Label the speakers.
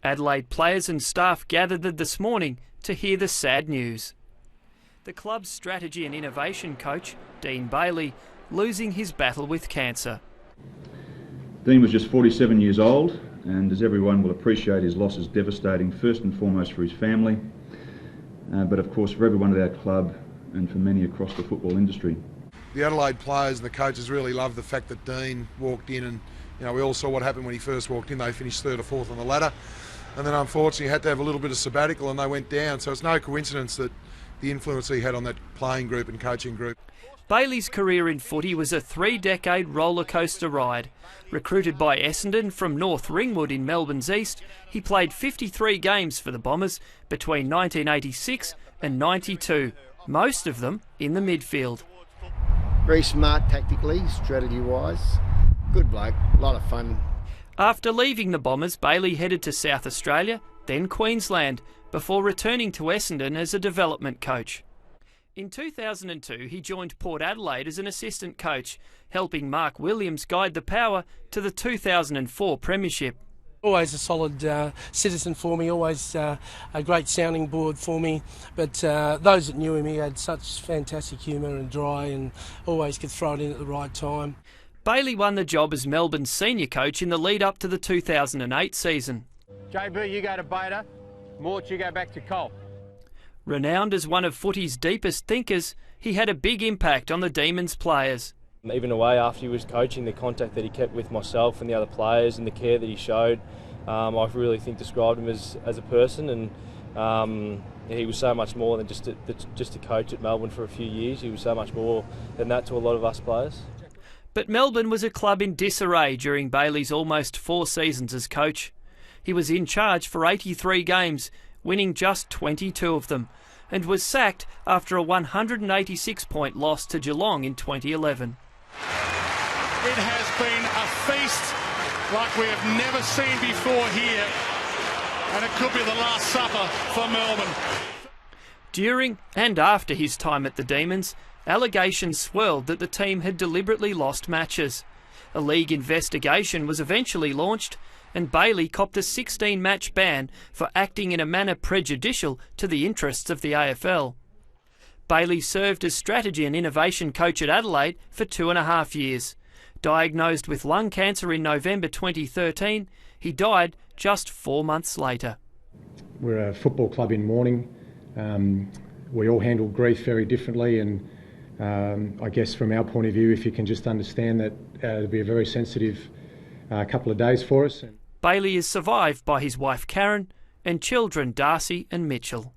Speaker 1: Adelaide players and staff gathered this morning to hear the sad news. The club's strategy and innovation coach, Dean Bailey, losing his battle with cancer.
Speaker 2: Dean was just 47 years old, and as everyone will appreciate, his loss is devastating, first and foremost for his family, but of course for everyone at our club and for many across the football industry.
Speaker 3: The Adelaide players and the coaches really loved the fact that Dean walked in, and we all saw what happened when he first walked in. They finished third or fourth on the ladder, and then unfortunately had to have a little bit of sabbatical and they went down. So it's no coincidence that the influence he had on that playing group and coaching group.
Speaker 1: Bailey's career in footy was a 3-decade roller coaster ride. Recruited by Essendon from North Ringwood in Melbourne's east, he played 53 games for the Bombers between 1986 and 92, most of them in the midfield.
Speaker 4: Very smart tactically, strategy-wise. Good bloke, a lot of fun.
Speaker 1: After leaving the Bombers, Bailey headed to South Australia, then Queensland, before returning to Essendon as a development coach. In 2002, he joined Port Adelaide as an assistant coach, helping Mark Williams guide the Power to the 2004 Premiership.
Speaker 5: Always a solid citizen for me, always a great sounding board for me, but those that knew him, he had such fantastic humour and dry and always could throw it in at the right time.
Speaker 1: Bailey won the job as Melbourne's senior coach in the lead up to the 2008 season.
Speaker 6: JB, you go to Beta, Mort, you go back to Colt.
Speaker 1: Renowned as one of footy's deepest thinkers, he had a big impact on the Demons players.
Speaker 7: Even away after he was coaching, the contact that he kept with myself and the other players and the care that he showed, I really think described him as a person, and he was so much more than just a coach at Melbourne for a few years. He was so much more than that to a lot of us players.
Speaker 1: But Melbourne was a club in disarray during Bailey's almost 4 seasons as coach. He was in charge for 83 games, winning just 22 of them, and was sacked after a 186-point loss to Geelong in 2011.
Speaker 8: It has been a feast like we have never seen before here, and it could be the last supper for Melbourne.
Speaker 1: During and after his time at the Demons, allegations swirled that the team had deliberately lost matches. A league investigation was eventually launched, and Bailey copped a 16-match ban for acting in a manner prejudicial to the interests of the AFL. Bailey served as strategy and innovation coach at Adelaide for 2.5 years. Diagnosed with lung cancer in November 2013, he died just 4 months later.
Speaker 9: We're a football club in mourning. We all handle grief very differently, and I guess from our point of view, if you can just understand that it'll be a very sensitive couple of days for us.
Speaker 1: Bailey is survived by his wife Karen and children Darcy and Mitchell.